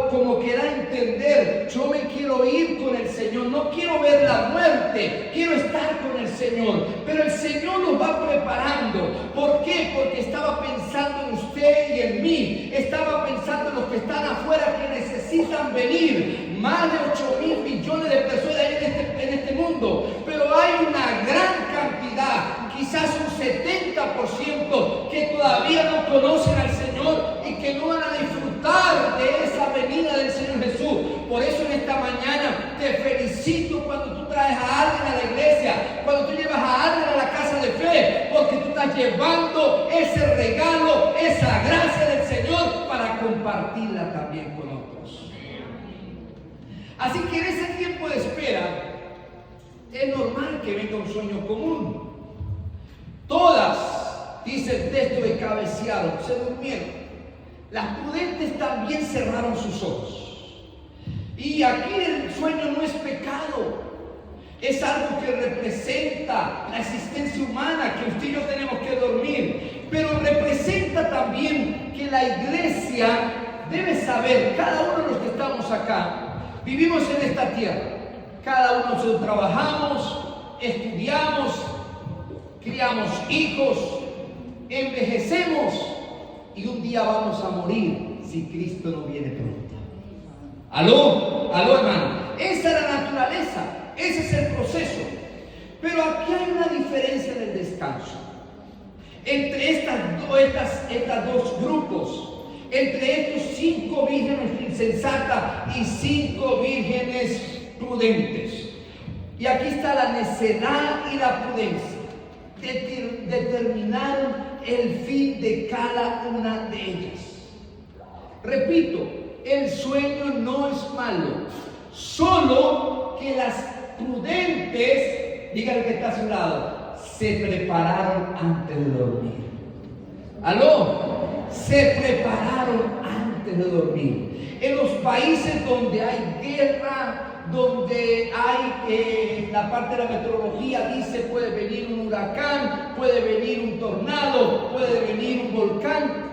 como que da a entender, yo me quiero ir con el Señor, no quiero ver la muerte, quiero estar con el Señor, pero el Señor nos va preparando. ¿Por qué? Porque estaba pensando en usted y en mí, estaba pensando en los que están afuera que necesitan venir, más de 8.000 millones de personas en este mundo, pero hay una gran cantidad, quizás un 70% que todavía no conocen al Señor y que no van a disfrutar de esa venida del Señor Jesús. Por eso en esta mañana te felicito cuando tú traes a alguien a la iglesia, cuando tú llevas a alguien a la casa de fe, porque tú estás llevando ese regalo, esa gracia del Señor para compartirla también con otros. Así que en ese tiempo de espera es normal que venga un sueño común. Todas, dice el texto, de cabecearon, se durmieron. Las prudentes también cerraron sus ojos. Y aquí el sueño no es pecado, es algo que representa la existencia humana, que usted y yo tenemos que dormir, pero representa también que la iglesia debe saber, cada uno de los que estamos acá, vivimos en esta tierra, cada uno nosotros trabajamos, estudiamos, criamos hijos, envejecemos y un día vamos a morir si Cristo no viene pronto. Aló hermano, esa es la naturaleza, ese es el proceso. Pero aquí hay una diferencia en el descanso entre estas dos grupos, entre estos 5 vírgenes insensatas y 5 vírgenes prudentes. Y aquí está la necedad y la prudencia. Determinaron el fin de cada una de ellas. Repito, el sueño no es malo, solo que las prudentes, dígale que está a su lado, se prepararon antes de dormir. Aló, se prepararon antes de dormir. En los países donde hay guerra, donde hay la parte de la meteorología dice puede venir un huracán, puede venir un tornado, puede venir un volcán,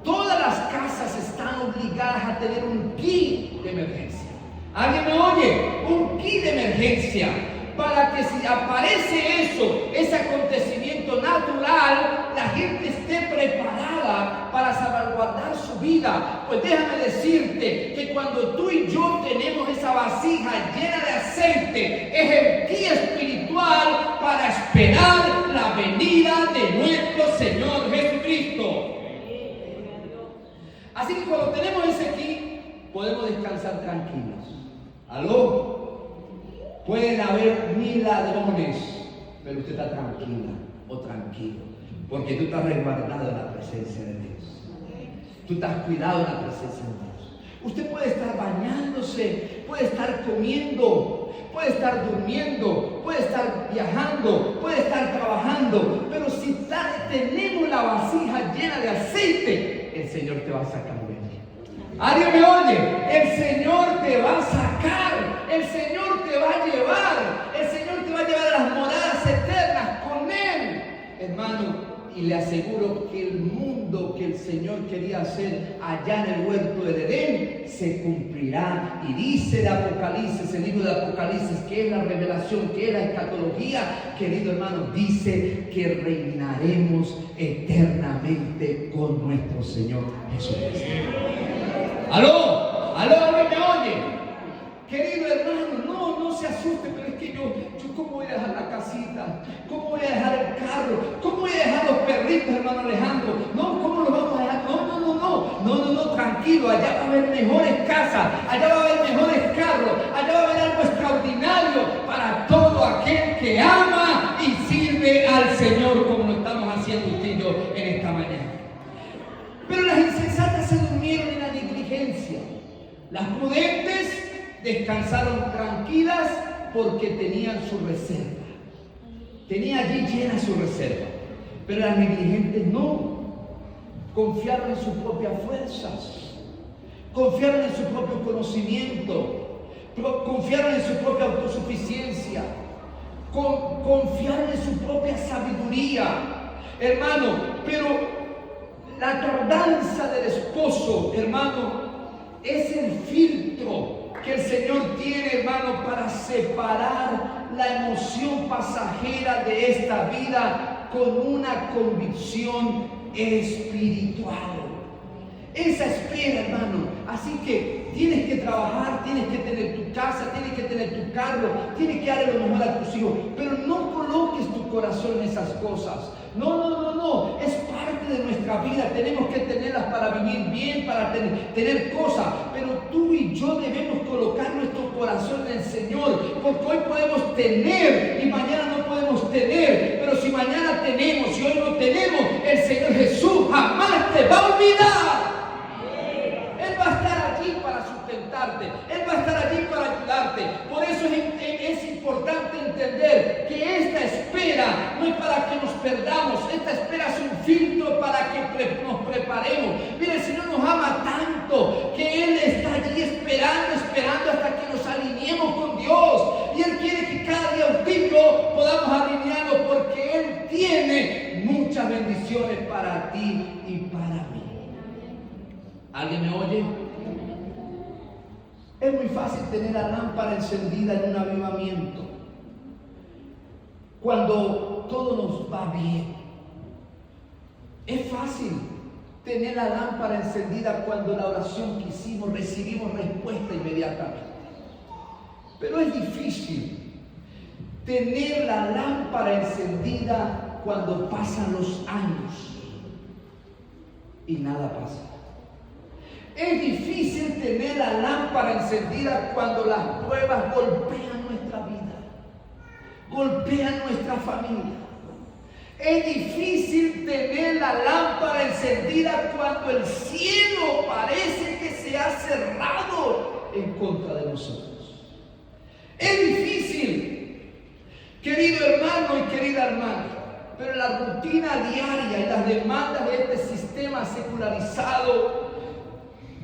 todas las casas están obligadas a tener un kit de emergencia. ¿Alguien me oye? Un kit de emergencia, para que si aparece ese acontecimiento natural, la gente esté preparada para salvaguardar su vida. Pues déjame decirte que cuando tú y yo tenemos esa vasija llena de aceite, es el kit espiritual para esperar la venida de nuestro Señor Jesucristo. Así que cuando tenemos ese kit, podemos descansar tranquilos. Aló. Pueden haber 1000 ladrones, pero usted está tranquila o tranquilo, porque tú estás resguardado en la presencia de Dios. Tú estás cuidado en la presencia de Dios. Usted puede estar bañándose, puede estar comiendo, puede estar durmiendo, puede estar viajando, puede estar trabajando, pero si tenemos la vasija llena de aceite, el Señor te va a sacar de allí. ¿Alguien me oye? El Señor te va a sacar, el Señor te va a llevar, el Señor te va a llevar a las moradas eternas con Él, hermano. Y le aseguro que el mundo que el Señor quería hacer allá en el huerto de Edén se cumplirá. Y dice el Apocalipsis, el libro de Apocalipsis, que es la revelación, que es la escatología, querido hermano, dice que reinaremos eternamente con nuestro Señor Jesucristo. Aló, ¿alguien me oye? Querido hermano, no se asuste, pero es que yo ¿cómo voy a dejar la casita? ¿Cómo voy a dejar el carro? ¿Cómo voy a dejar los perritos, hermano Alejandro? No, ¿cómo los vamos a dejar? No, tranquilo, allá va a haber mejores casas, allá va a haber mejores carros, allá va a haber algo extraordinario para todo aquel que ama y sirve al Señor, como lo estamos haciendo usted y yo en este Las prudentes descansaron tranquilas porque tenían su reserva. Tenía allí llena su reserva. Pero las negligentes no. Confiaron en sus propias fuerzas. Confiaron en su propio conocimiento. Confiaron en su propia autosuficiencia. Confiaron en su propia sabiduría. Hermano, pero la tardanza del esposo, hermano, es el filtro que el Señor tiene, hermano, para separar la emoción pasajera de esta vida con una convicción espiritual. Esa espera, hermano. Así que tienes que trabajar, tienes que tener tu casa, tienes que tener tu carro, tienes que darle lo mejor a tus hijos, pero no coloques tu corazón en esas cosas. No, es parte de nuestra vida, tenemos que tenerlas para vivir bien, para tener cosas, pero tú y yo debemos colocar nuestro corazón en el Señor, porque hoy podemos tener y mañana no podemos tener, pero si mañana tenemos y hoy no tenemos, el Señor Jesús jamás te va a olvidar. Él va a estar allí para sustentarte, Él va a estar allí para ayudarte. Por eso es importante entender que esta espera no es para que nos perdamos, esta espera es un filtro para que nos preparemos. Mira, el Señor nos ama tanto que Él está allí esperando hasta que nos alineemos con Dios. Y Él quiere que cada día usted y yo podamos alinearnos porque Él tiene muchas bendiciones para ti y para mí. ¿Alguien me oye? Es muy fácil tener la lámpara encendida en un avivamiento cuando todo nos va bien. Es fácil tener la lámpara encendida cuando la oración que hicimos recibimos respuesta inmediatamente. Pero es difícil tener la lámpara encendida cuando pasan los años y nada pasa. Es difícil tener la lámpara encendida cuando las pruebas golpean nuestra vida, golpean nuestra familia. Es difícil tener la lámpara encendida cuando el cielo parece que se ha cerrado en contra de nosotros. Es difícil, querido hermano y querida hermana, pero la rutina diaria y las demandas de este sistema secularizado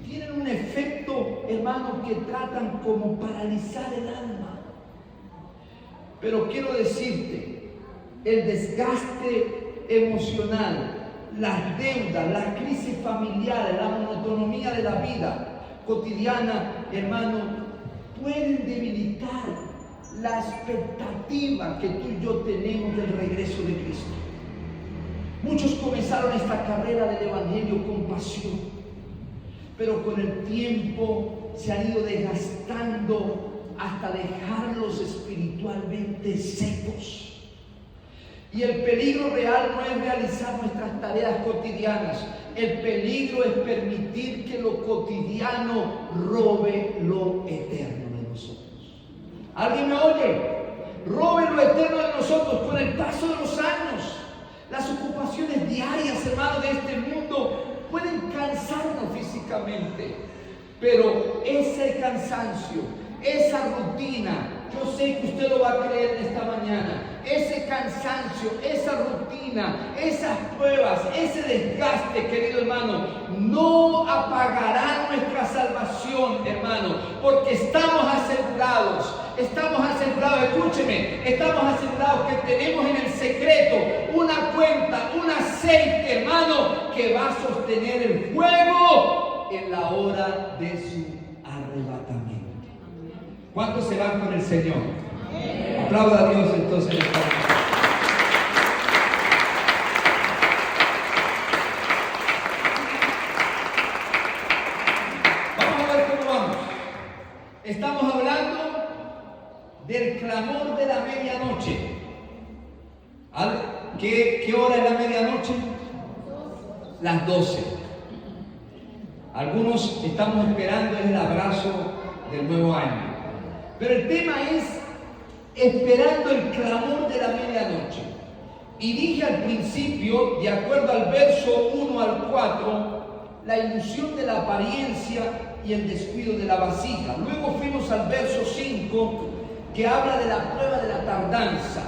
tienen un efecto, hermano, que tratan como paralizar el alma. Pero quiero decirte, el desgaste emocional, las deudas, las crisis familiares, la monotonía de la vida cotidiana, hermano, pueden debilitar la expectativa que tú y yo tenemos del regreso de Cristo. Muchos comenzaron esta carrera del Evangelio con pasión, pero con el tiempo se han ido desgastando hasta dejarlos espiritualmente secos. Y el peligro real no es realizar nuestras tareas cotidianas. El peligro es permitir que lo cotidiano robe lo eterno de nosotros. ¿Alguien me oye? Robe lo eterno de nosotros con el paso de los años. Las ocupaciones diarias, hermano, de este mundo pueden cansarnos físicamente, pero ese cansancio, esa rutina, yo sé que usted lo va a creer en esta mañana, ese cansancio, esa rutina, esas pruebas, ese desgaste, querido hermano, no apagarán nuestra salvación, hermano, porque estamos asegurados, escúcheme, estamos asegurados que tenemos en el secreto una cuenta, un aceite, hermano, que va a sostener el fuego en la hora de su arrebatamiento. ¿Cuántos se van con el Señor? Aplauda a Dios entonces. Vamos a ver cómo vamos. Estamos hablando del clamor de la medianoche. ¿Qué hora es la medianoche? Las 12. Algunos estamos esperando el abrazo del nuevo año. Pero el tema es esperando el clamor de la medianoche. Y dije al principio, de acuerdo al verso 1 al 4, la ilusión de la apariencia y el descuido de la vasija. Luego fuimos al verso 5, que habla de la prueba de la tardanza.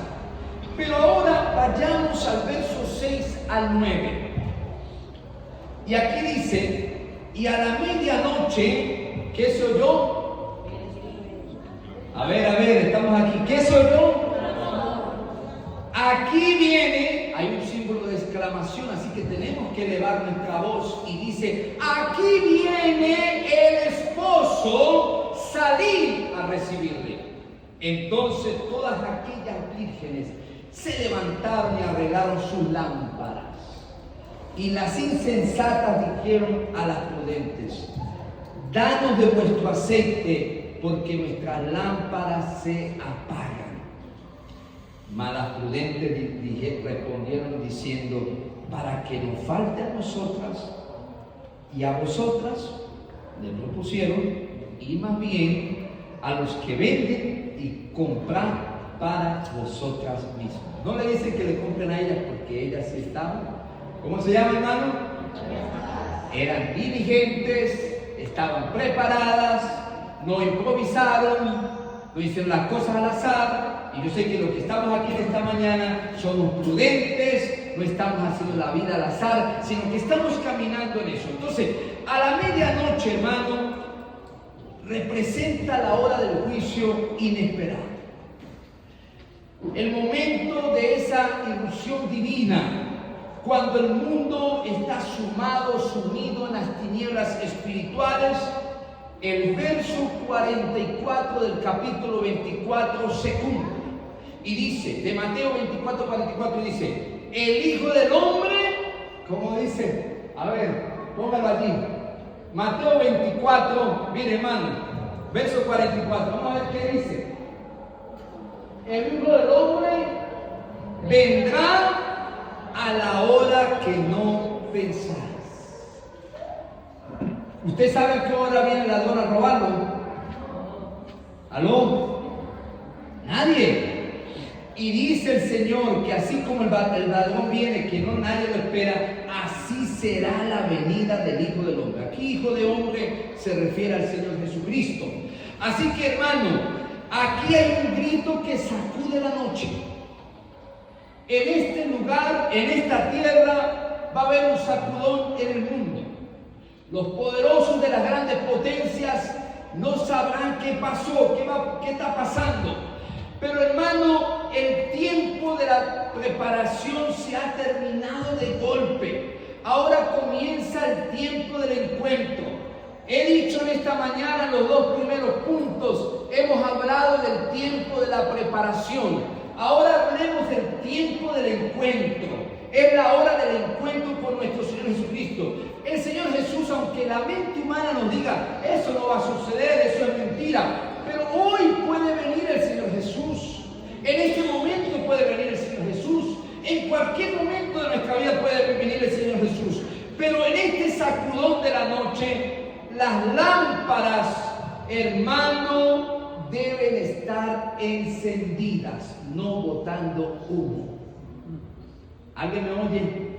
Pero ahora vayamos al verso 6 al 9. Y aquí dice, y a la medianoche, ¿qué se oyó? A ver, estamos aquí. ¿Qué se oyó? Aquí viene, hay un símbolo de exclamación, así que tenemos que elevar nuestra voz. Y dice, aquí viene el esposo, salid a recibirle. Entonces todas aquellas vírgenes se levantaron y arreglaron sus lámparas. Y las insensatas dijeron a las prudentes, danos de vuestro aceite, porque nuestras lámparas se apagan. Mas las prudentes respondieron diciendo, para que no falte a nosotras y a vosotras, le propusieron, y más bien a los que venden y compran para vosotras mismas. No le dicen que le compren a ellas porque ellas sí estaban, ¿cómo se llama, hermano? Eran diligentes, estaban preparadas, no improvisaron, no hicieron las cosas al azar. Y yo sé que los que estamos aquí en esta mañana somos prudentes, no estamos haciendo la vida al azar, sino que estamos caminando en eso. Entonces, a la medianoche, hermano, representa la hora del juicio inesperado. El momento de esa irrupción divina, cuando el mundo está sumido en las tinieblas espirituales. El verso 44 del capítulo 24 se cumple. Y dice, de Mateo 24, 44, dice, el Hijo del Hombre, ¿cómo dice? A ver, póngalo allí. Mateo 24, mire hermano, verso 44, vamos a ver qué dice. El Hijo del Hombre vendrá a la hora que no pensáis. ¿Usted sabe a qué hora viene el ladrón a robarlo? ¿Aló? Nadie. Y dice el Señor que así como el ladrón viene, que no nadie lo espera, así será la venida del Hijo del Hombre. Aquí Hijo de Hombre se refiere al Señor Jesucristo. Así que hermano, aquí hay un grito que sacude la noche. En este lugar, en esta tierra, va a haber un sacudón en el mundo. Los poderosos de las grandes potencias no sabrán qué pasó, qué está pasando. Pero hermano, el tiempo de la preparación se ha terminado de golpe. Ahora comienza el tiempo del encuentro. He dicho en esta mañana los dos primeros puntos, hemos hablado del tiempo de la preparación. Ahora hablemos del tiempo del encuentro. Es la hora del encuentro con nuestro Señor Jesucristo. El Señor Jesús, aunque la mente humana nos diga, eso no va a suceder, eso es mentira, pero hoy puede venir el Señor Jesús. En este momento puede venir el Señor Jesús. En cualquier momento de nuestra vida puede venir el Señor Jesús. Pero en este sacudón de la noche, las lámparas, hermano, deben estar encendidas, no botando humo. ¿Alguien me oye?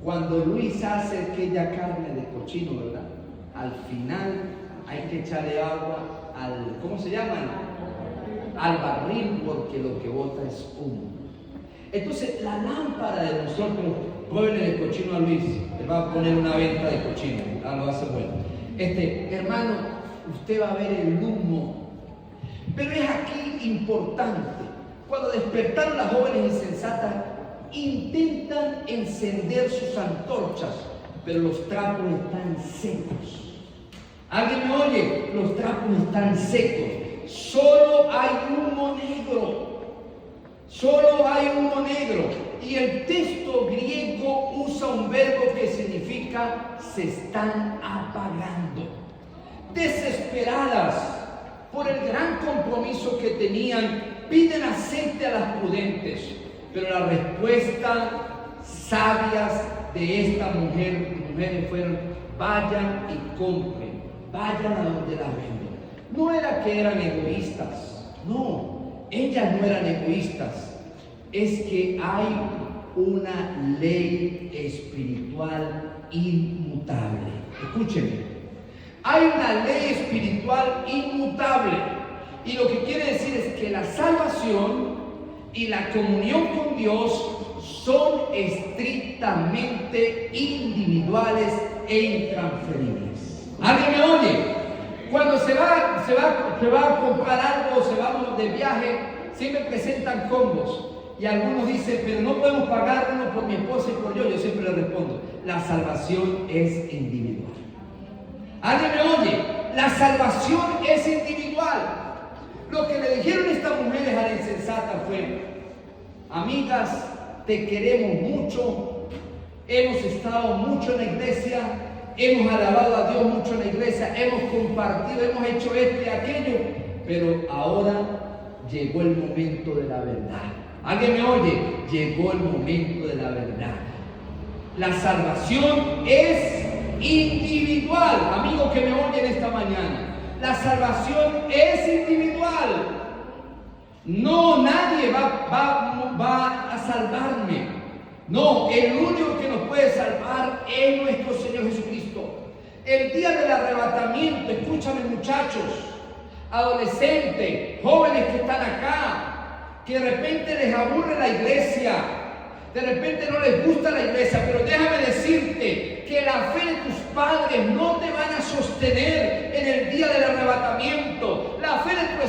Cuando Luis hace aquella carne de cochino, ¿verdad? Al final hay que echarle agua al, ¿cómo se llama? Al barril, porque lo que bota es humo. Entonces, la lámpara de nosotros, prueben el cochino a Luis, le va a poner una venta de cochino, lo hace bueno. Hermano, usted va a ver el humo. Pero es aquí importante, cuando despertaron las jóvenes insensatas, intentan encender sus antorchas, pero los trapos están secos. ¿Alguien me oye? Los trapos están secos. Solo hay humo negro. Solo hay humo negro. Y el texto griego usa un verbo que significa se están apagando. Desesperadas por el gran compromiso que tenían, piden aceite a las prudentes. Pero la respuesta sabias de esta mujeres fueron, vayan y compren, vayan a donde la venden. No era que eran egoístas, no, ellas no eran egoístas. Es que hay una ley espiritual inmutable. Escúchenme. Hay una ley espiritual inmutable. Y lo que quiere decir es que la salvación y la comunión con Dios son estrictamente individuales e intransferibles. ¿Alguien me oye? Cuando se va a comprar algo, se va de viaje, siempre presentan combos. Y algunos dicen, pero no podemos pagar uno por mi esposa y por yo. Yo siempre les respondo, la salvación es individual. ¿Alguien me oye? La salvación es individual. Lo que le dijeron estas mujeres a la insensata fue, amigas, te queremos mucho, hemos estado mucho en la iglesia, hemos alabado a Dios mucho en la iglesia, hemos compartido, hemos hecho esto y aquello, pero ahora llegó el momento de la verdad. ¿Alguien me oye? Llegó el momento de la verdad. La salvación es individual. Amigo que me oyen esta mañana, la salvación es individual. No, nadie va a salvarme. No, el único que nos puede salvar es nuestro Señor Jesucristo. El día del arrebatamiento, escúchame muchachos, adolescentes, jóvenes que están acá, que de repente les aburre la iglesia, de repente no les gusta la iglesia, pero déjame decirte que la fe de tus padres no te van a sostener en el día del arrebatamiento. La fe de tu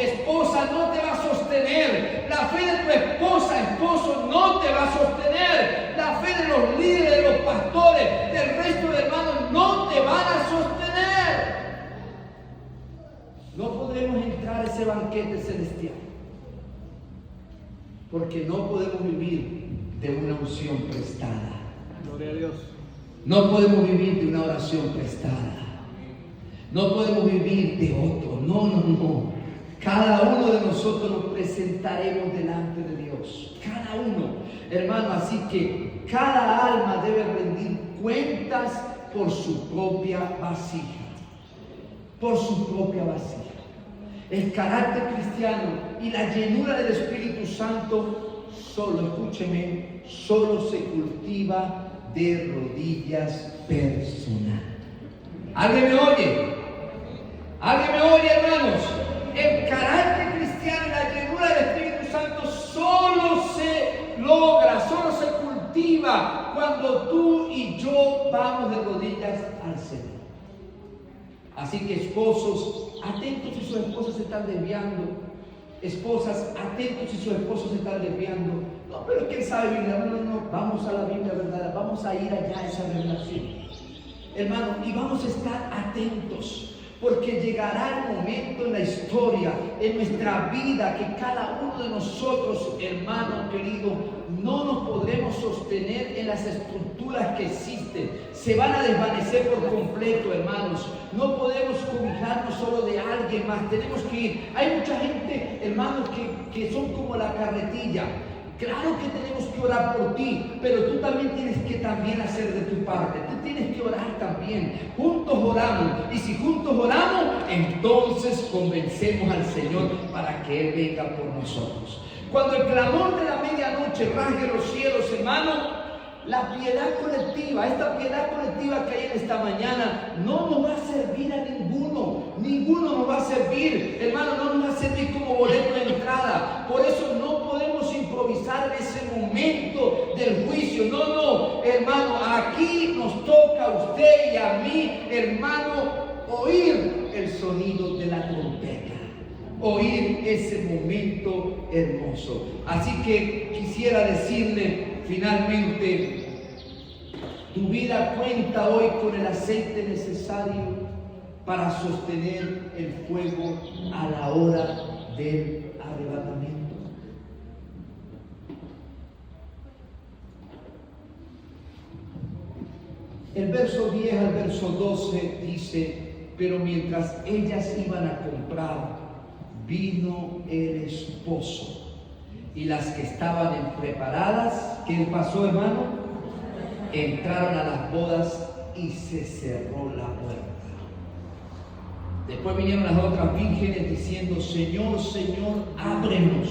esposa no te va a sostener. La fe de tu esposo no te va a sostener. La fe de los líderes, de los pastores, del resto de hermanos no te van a sostener. No podremos entrar a ese banquete celestial porque no podemos vivir de una unción prestada. Gloria a Dios. No podemos vivir de una oración prestada. No podemos vivir de otro. No. Cada uno de nosotros nos presentaremos delante de Dios. Cada uno, hermano. Así que cada alma debe rendir cuentas por su propia vasija. Por su propia vasija. El carácter cristiano y la llenura del Espíritu Santo solo, escúcheme, solo se cultiva de rodillas personal. ¿Alguien me oye? ¿Alguien me oye, hermanos? El carácter cristiano y la llenura del Espíritu Santo solo se logra, solo se cultiva cuando tú y yo vamos de rodillas al Señor. Así que esposos, atentos si sus esposas se están desviando. Esposas, atentos si sus esposos se están desviando. No, pero ¿quién sabe Biblia? No. Vamos a la Biblia verdadera. Vamos a ir allá a esa revelación. Hermano, y vamos a estar atentos. Porque llegará el momento en la historia, en nuestra vida, que cada uno de nosotros, hermano querido, no nos podremos sostener en las estructuras que existen. Se van a desvanecer por completo, hermanos. No podemos cobijarnos solo de alguien más. Tenemos que ir. Hay mucha gente, hermanos, que son como la carretilla. Claro que tenemos que orar por ti, pero tú también tienes que también hacer de tu parte. Tú tienes que orar también. Juntos oramos. Y si juntos oramos, entonces convencemos al Señor para que Él venga por nosotros. Cuando el clamor de la medianoche rasgue los cielos, hermano, la piedad colectiva, esta piedad colectiva que hay en esta mañana, no nos va a servir a ninguno. Ninguno nos va a servir, hermano, no nos va a servir como boleto de entrada. Por eso no podemos improvisar en ese momento del juicio. No, hermano, aquí nos toca a usted y a mí, hermano, oír el sonido de la trompeta. Oír ese momento hermoso. Así que quisiera decirle finalmente, tu vida cuenta hoy con el aceite necesario para sostener el fuego a la hora del arrebatamiento. El verso 10 al verso 12 dice, pero mientras ellas iban a comprar, vino el esposo, y las que estaban preparadas, ¿qué pasó, hermano? Entraron a las bodas y se cerró la puerta. Después vinieron las otras vírgenes diciendo, Señor, Señor, ábrenos.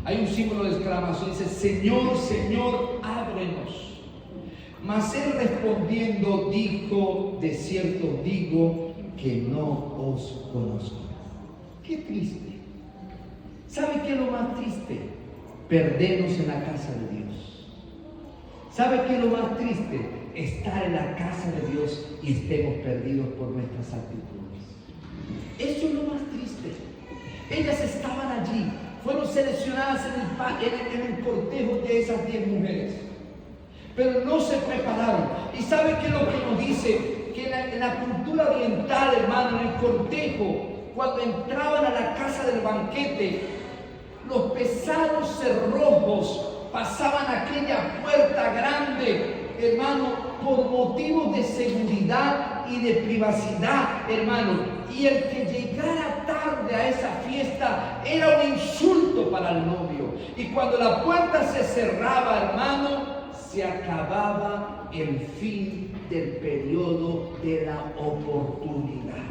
Hay un símbolo de exclamación, dice, Señor, Señor, ábrenos. Mas él respondiendo dijo, de cierto os digo que no os conozco. Qué triste. ¿Sabe qué es lo más triste? Perdernos en la casa de Dios. ¿Sabe qué es lo más triste? Estar en la casa de Dios y estemos perdidos por nuestras actitudes. Eso es lo más triste. Ellas estaban allí, fueron seleccionadas en el cortejo de esas 10 mujeres, pero no se prepararon. ¿Y sabe qué es lo que nos dice? Que en la cultura oriental, hermano, en el cortejo, cuando entraban a la casa del banquete, los pesados cerrojos pasaban aquella puerta grande, hermano, por motivos de seguridad y de privacidad, hermano. Y el que llegara tarde a esa fiesta era un insulto para el novio. Y cuando la puerta se cerraba, hermano, se acababa el fin del periodo de la oportunidad.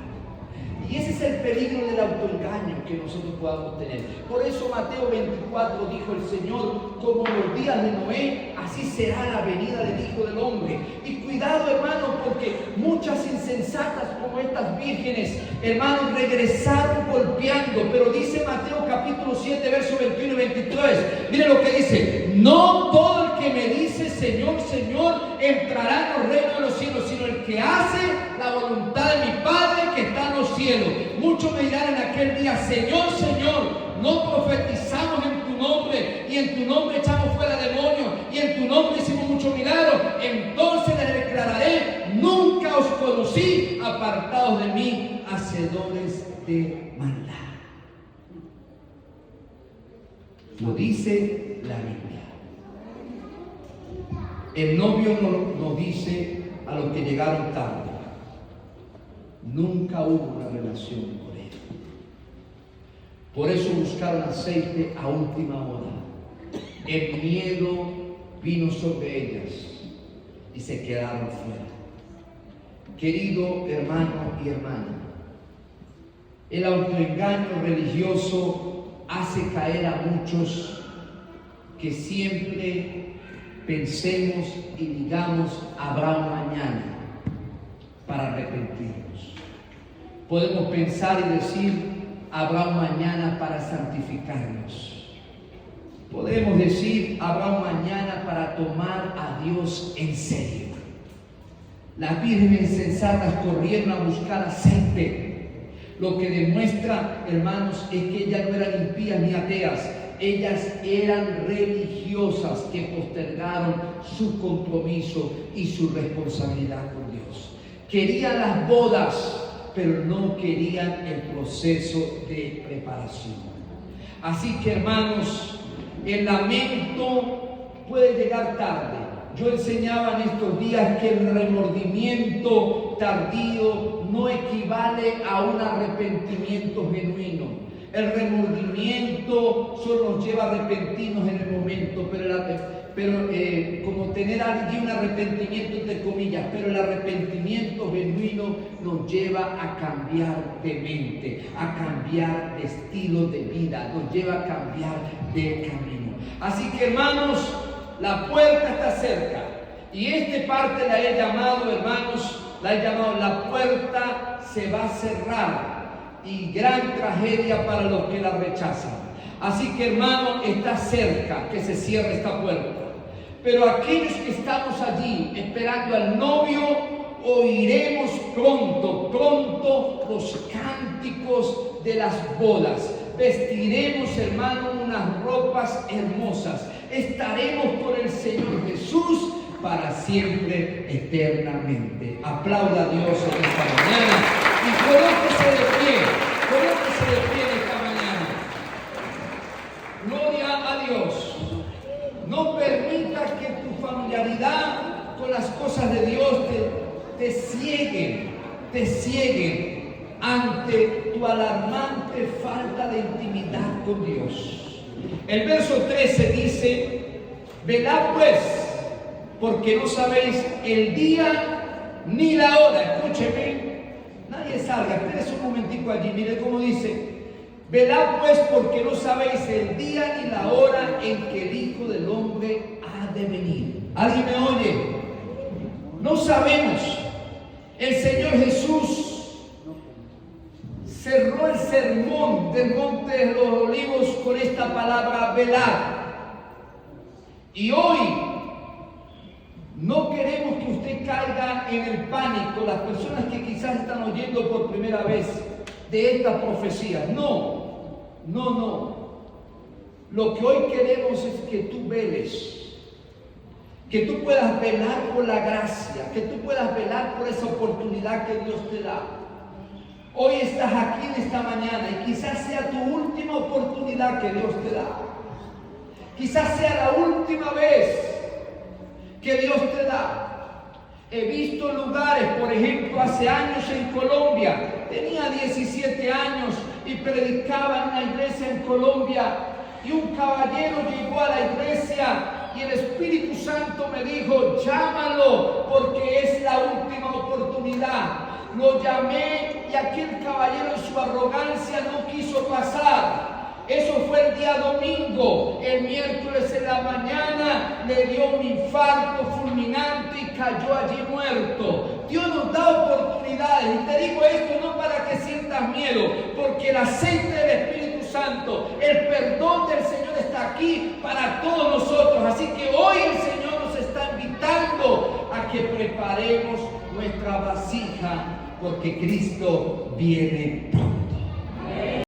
Y ese es el peligro del autoengaño que nosotros podamos tener. Por eso Mateo 24 dijo el Señor, como los días de Noé, así será la venida del Hijo del Hombre. Y cuidado, hermanos, porque muchas insensatas como estas vírgenes, hermanos, regresaron golpeando. Pero dice Mateo capítulo 7, versos 21 y 23. Miren lo que dice: no todo el que me dice Señor, Señor, entrará en los reinos de los cielos, sino el que hace la voluntad de mi Padre que está en los cielos. Muchos me dirán en aquel día: Señor, Señor, no profetizamos en tu nombre, y en tu nombre echamos fuera demonios, y en tu nombre hicimos muchos milagros. Entonces les declararé: nunca os conocí, apartados de mí, hacedores de maldad. Lo dice la Biblia. El novio nos dice a los que llegaron tarde: nunca hubo una relación con él. Por eso buscaron aceite a última hora. El miedo vino sobre ellas y se quedaron fuera. Querido hermano y hermana, el autoengaño religioso hace caer a muchos que siempre pensemos y digamos: habrá un mañana para arrepentirnos. Podemos pensar y decir: habrá un mañana para santificarnos. Podemos decir: habrá un mañana para tomar a Dios en serio. Las vírgenes insensatas corrieron a buscar aceite. Lo que demuestra, hermanos, es que ellas no eran impías ni ateas. Ellas eran religiosas que postergaron su compromiso y su responsabilidad con Dios. Querían las bodas, pero no querían el proceso de preparación. Así que, hermanos, el lamento puede llegar tarde. Yo enseñaba en estos días que el remordimiento tardío no equivale a un arrepentimiento genuino. El remordimiento solo nos lleva a arrepentirnos en el momento, pero como tener allí un arrepentimiento entre comillas, pero el arrepentimiento genuino nos lleva a cambiar de mente, a cambiar de estilo de vida, nos lleva a cambiar de camino. Así que, hermanos, la puerta está cerca, y esta parte la he llamado, hermanos, la puerta se va a cerrar, y gran tragedia para los que la rechazan. Así que, hermano, está cerca que se cierre esta puerta. Pero aquellos que estamos allí esperando al novio, oiremos pronto los cánticos de las bodas. Vestiremos, hermano, unas ropas hermosas. Estaremos con el Señor Jesús para siempre, eternamente. Aplauda a Dios en esta mañana y colóquese de pie en esta mañana. Gloria a Dios. No permita que tu familiaridad con las cosas de Dios te cieguen ante tu alarmante falta de intimidad con Dios. El verso 13 dice: velad pues, porque no sabéis el día ni la hora. Escúcheme, nadie salga, espérese un momentico allí, mire cómo dice: velad pues, porque no sabéis el día ni la hora en que el Hijo del Hombre ha de venir. ¿Alguien me oye? No sabemos. El Señor Jesús cerró el sermón del Monte de los Olivos con esta palabra: velad. Y hoy no queremos que usted caiga en el pánico, las personas que quizás están oyendo por primera vez de esta profecía. No. Lo que hoy queremos es que tú veles, que tú puedas velar por la gracia, que tú puedas velar por esa oportunidad que Dios te da. Hoy estás aquí en esta mañana y quizás sea tu última oportunidad que Dios te da. Quizás sea la última vez que Dios te da. He visto lugares, por ejemplo, hace años en Colombia, tenía 17 años y predicaba en una iglesia en Colombia, y un caballero llegó a la iglesia y el Espíritu Santo me dijo: llámalo porque es la última oportunidad. Lo llamé y aquel caballero en su arrogancia no quiso pasar. Eso fue el día domingo. El miércoles en la mañana le dio un infarto fulminante y cayó allí muerto. Dios nos da oportunidades. Y te digo esto no para que sientas miedo, porque el aceite del Espíritu Santo, el perdón del Señor está aquí para todos nosotros. Así que hoy el Señor nos está invitando a que preparemos nuestra vasija, porque Cristo viene